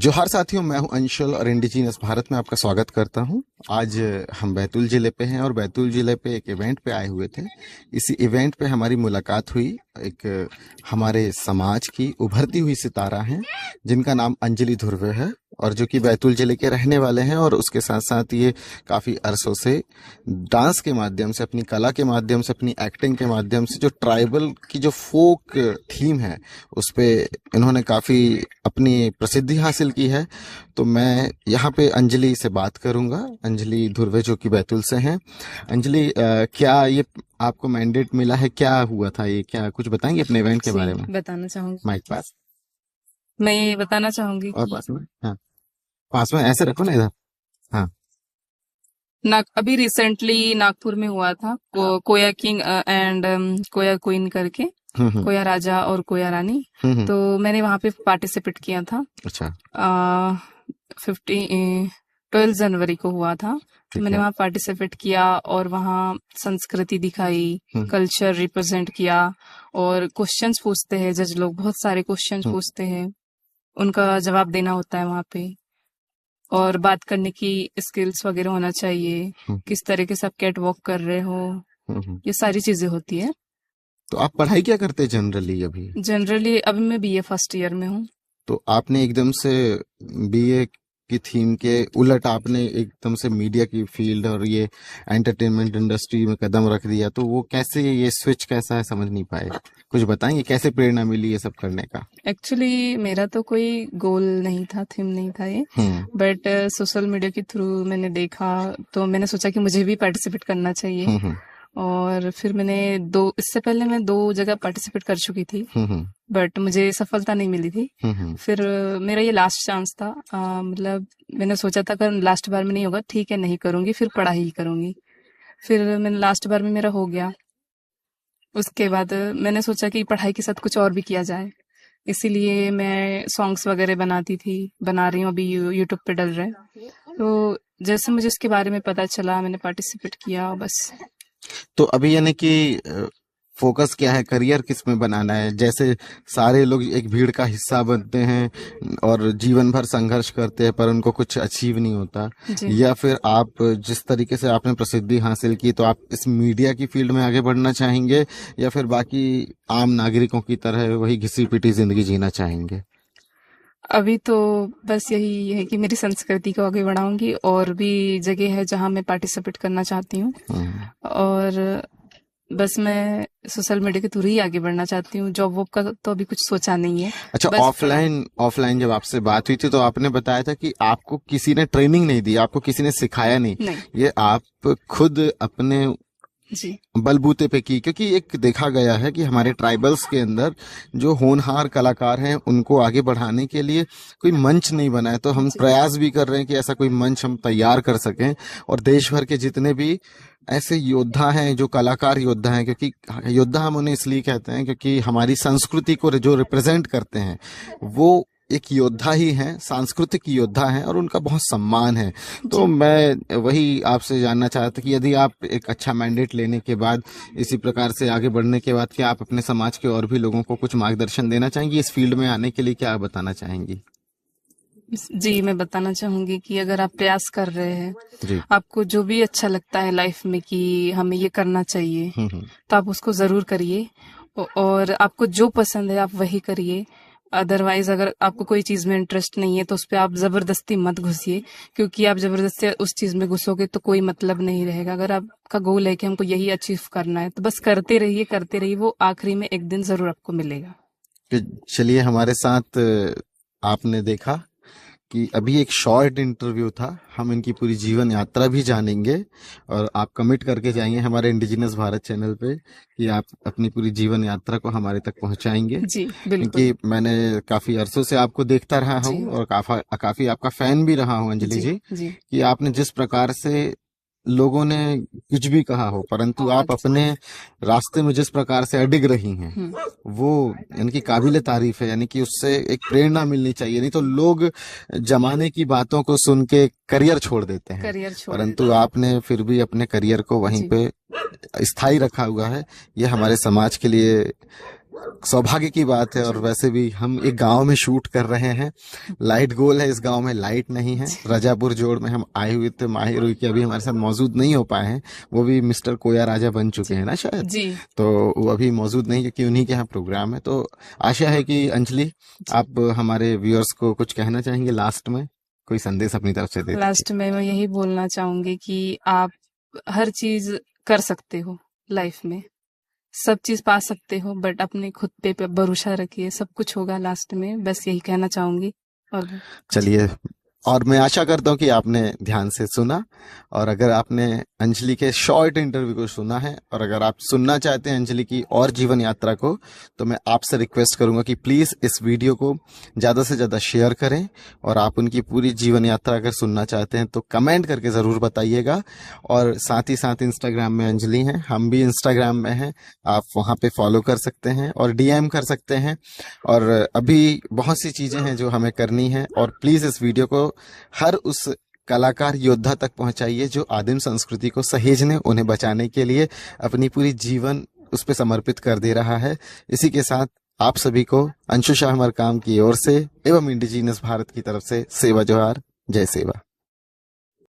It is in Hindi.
जोहार साथियों, मैं हूं अंशुल और इंडिजीनियस भारत में आपका स्वागत करता हूं। आज हम बैतूल जिले पे हैं और बैतूल जिले पे एक इवेंट पे आए हुए थे। इसी इवेंट पे हमारी मुलाकात हुई एक हमारे समाज की उभरती हुई सितारा हैं जिनका नाम अंजलि धुर्वे है और जो कि बैतूल जिले के रहने वाले हैं और उसके साथ साथ ये काफ़ी अरसों से डांस के माध्यम से, अपनी कला के माध्यम से, अपनी एक्टिंग के माध्यम से जो ट्राइबल की जो फोक थीम है उस पे इन्होंने काफ़ी अपनी प्रसिद्धि हासिल की है। तो मैं यहाँ पे अंजलि से बात करूंगा, अंजलि धुर्वे जो कि बैतूल से हैं। अंजलि, क्या ये आपको मैंडेट मिला है, क्या हुआ था ये, क्या कुछ बताएंगे अपने इवेंट के बारे में? बताना चाहूंगी। माइक पास मैं ये बताना चाहूंगी और कि पास में, हाँ पास में ऐसे रखो ना इधर। हाँ अभी रिसेंटली नागपुर में हुआ था कोया किंग एंड कोया क्वीन करके, कोया राजा और कोया रानी। तो मैंने वहां पे पार्टिसिपेट किया था। अच्छा। 12 जनवरी को हुआ था। तो मैंने वहां पार्टिसिपेट किया और वहां संस्कृति दिखाई, कल्चर रिप्रेजेंट किया और क्वेश्चंस पूछते हैं जज लोग, बहुत सारे क्वेश्चंस पूछते हैं, उनका जवाब देना होता है वहां पे और बात करने की स्किल्स वगैरह होना चाहिए, किस तरीके से आप कैट वॉक कर रहे हो, ये सारी चीजें होती है। तो आप पढ़ाई क्या करते हैं जनरली अभी? जनरली अभी मैं बीए फर्स्ट ईयर में हूँ। तो आपने एकदम से बीए की थीम के उलट आपने एकदम से मीडिया की फील्ड और ये एंटरटेनमेंट इंडस्ट्री में कदम रख दिया, तो वो कैसे, ये स्विच कैसा है, समझ नहीं पाए। कुछ बताएंगे कैसे प्रेरणा मिली ये सब करने का? एक्चुअली मेरा तो कोई गोल नहीं था, थीम नहीं था ये, बट सोशल मीडिया के थ्रू मैंने देखा तो मैंने सोचा कि मुझे भी पार्टिसिपेट करना चाहिए। और फिर मैंने इससे पहले मैं 2 जगह पार्टिसिपेट कर चुकी थी, बट मुझे सफलता नहीं मिली थी। फिर मेरा ये लास्ट चांस था। मतलब मैंने सोचा था अगर लास्ट बार में नहीं होगा ठीक है, नहीं करूंगी, फिर पढ़ाई करूंगी। फिर मैंने लास्ट बार में मेरा हो गया। उसके बाद मैंने सोचा कि पढ़ाई के साथ कुछ और भी किया जाए, इसीलिए मैं सॉन्ग्स वगैरह बनाती थी, बना रही हूँ, अभी यूट्यूब पे डल रहे। तो जैसे मुझे इसके बारे में पता चला मैंने पार्टिसिपेट किया बस। तो अभी यानी कि फोकस क्या है, करियर किस में बनाना है? जैसे सारे लोग एक भीड़ का हिस्सा बनते हैं और जीवन भर संघर्ष करते हैं पर उनको कुछ अचीव नहीं होता, या फिर आप जिस तरीके से आपने प्रसिद्धि हासिल की तो आप इस मीडिया की फील्ड में आगे बढ़ना चाहेंगे या फिर बाकी आम नागरिकों की तरह वही घिसी पिटी जिंदगी जीना चाहेंगे? अभी तो बस यही है कि मेरी संस्कृति को आगे बढ़ाऊंगी और भी जगह है जहां मैं पार्टिसिपेट करना चाहती हूँ और बस मैं सोशल मीडिया के थ्रू ही आगे बढ़ना चाहती हूँ। जॉब वॉब का तो अभी कुछ सोचा नहीं है। अच्छा, ऑफलाइन जब आपसे बात हुई थी तो आपने बताया था कि आपको किसी ने ट्रेनिंग नहीं दी, आपको किसी ने सिखाया नहीं। ये आप खुद अपने बलबूते पे की, क्योंकि एक देखा गया है कि हमारे ट्राइबल्स के अंदर जो होनहार कलाकार हैं उनको आगे बढ़ाने के लिए कोई मंच नहीं बना है। तो हम प्रयास भी कर रहे हैं कि ऐसा कोई मंच हम तैयार कर सकें और देश भर के जितने भी ऐसे योद्धा हैं, जो कलाकार योद्धा हैं, क्योंकि योद्धा हम उन्हें इसलिए कहते हैं क्योंकि हमारी संस्कृति को जो रिप्रेजेंट करते हैं वो एक योद्धा ही हैं, सांस्कृतिक योद्धा हैं और उनका बहुत सम्मान है। तो मैं वही आपसे जानना चाहता था कि यदि आप एक अच्छा मैंडेट लेने के बाद, इसी प्रकार से आगे बढ़ने के बाद, क्या आप अपने समाज के और भी लोगों को कुछ मार्गदर्शन देना चाहेंगी इस फील्ड में आने के लिए? क्या बताना चाहेंगी? जी, मैं बताना चाहूंगी कि अगर आप प्रयास कर रहे हैं, आपको जो भी अच्छा लगता है लाइफ में कि हमें ये करना चाहिए, तो आप उसको जरूर करिए और आपको जो पसंद है आप वही करिए। अदरवाइज अगर आपको कोई चीज में इंटरेस्ट नहीं है तो उस पर आप जबरदस्ती मत घुसिए, क्योंकि आप जबरदस्ती उस चीज में घुसोगे तो कोई मतलब नहीं रहेगा। अगर आपका गोल है कि हमको यही अचीव करना है तो बस करते रहिए, वो आखिरी में एक दिन जरूर आपको मिलेगा। चलिए, हमारे साथ आपने देखा कि अभी एक शॉर्ट इंटरव्यू था, हम इनकी पूरी जीवन यात्रा भी जानेंगे और आप कमिट करके जाएंगे हमारे इंडिजिनस भारत चैनल पे कि आप अपनी पूरी जीवन यात्रा को हमारे तक पहुंचाएंगे। जी बिल्कुल। क्योंकि मैंने काफी अरसों से आपको देखता रहा हूं और काफी आपका फैन भी रहा हूं अंजलि जी, कि आपने जिस प्रकार से, लोगों ने कुछ भी कहा हो परंतु आप अपने रास्ते में जिस प्रकार से अडिग रही हैं वो इनकी काबिले तारीफ है। यानी कि उससे एक प्रेरणा मिलनी चाहिए, नहीं तो लोग जमाने की बातों को सुन के करियर छोड़ देते हैं, परंतु आपने फिर भी अपने करियर को वहीं पे स्थायी रखा हुआ है। ये हमारे समाज के लिए सौभाग्य की बात है। और वैसे भी हम एक गांव में शूट कर रहे हैं, लाइट गोल है, इस गांव में लाइट नहीं है। रजापुर जोड़ में हम आए हुए थे, माहिर हुई कि अभी हमारे साथ मौजूद नहीं हो पाए हैं, वो भी मिस्टर कोया राजा बन चुके हैं ना शायद जी। तो वो अभी मौजूद नहीं, क्योंकि उन्हीं के यहाँ प्रोग्राम है। तो आशा है कि अंजलि आप हमारे व्यूअर्स को कुछ कहना चाहेंगे लास्ट में, कोई संदेश अपनी तरफ से दे। लास्ट में मैं यही बोलना चाहूंगी कि आप हर चीज कर सकते हो लाइफ में, सब चीज पा सकते हो, बट अपने खुद पे भरोसा रखिए, सब कुछ होगा लास्ट में। बस यही कहना चाहूंगी। और चलिए, और मैं आशा करता हूँ कि आपने ध्यान से सुना, और अगर आपने अंजलि के शॉर्ट इंटरव्यू को सुना है, और अगर आप सुनना चाहते हैं अंजलि की और जीवन यात्रा को, तो मैं आपसे रिक्वेस्ट करूंगा कि प्लीज इस वीडियो को ज्यादा से ज्यादा शेयर करें। और आप उनकी पूरी जीवन यात्रा अगर सुनना चाहते हैं तो कमेंट करके जरूर बताइएगा। और साथ ही साथ इंस्टाग्राम में अंजलि हैं, हम भी इंस्टाग्राम में हैं, आप वहां पे फॉलो कर सकते हैं और DM कर सकते हैं। और अभी बहुत सी चीजें हैं जो हमें करनी है, और प्लीज इस वीडियो को हर उस कलाकार योद्धा तक पहुंचाइए जो आदिम संस्कृति को सहेजने, उन्हें बचाने के लिए अपनी पूरी जीवन उस पर समर्पित कर दे रहा है। इसी के साथ आप सभी को अंशु शाह मरकाम की ओर से एवं इंडिजीनियस भारत की तरफ से सेवा जोहार, जय सेवा।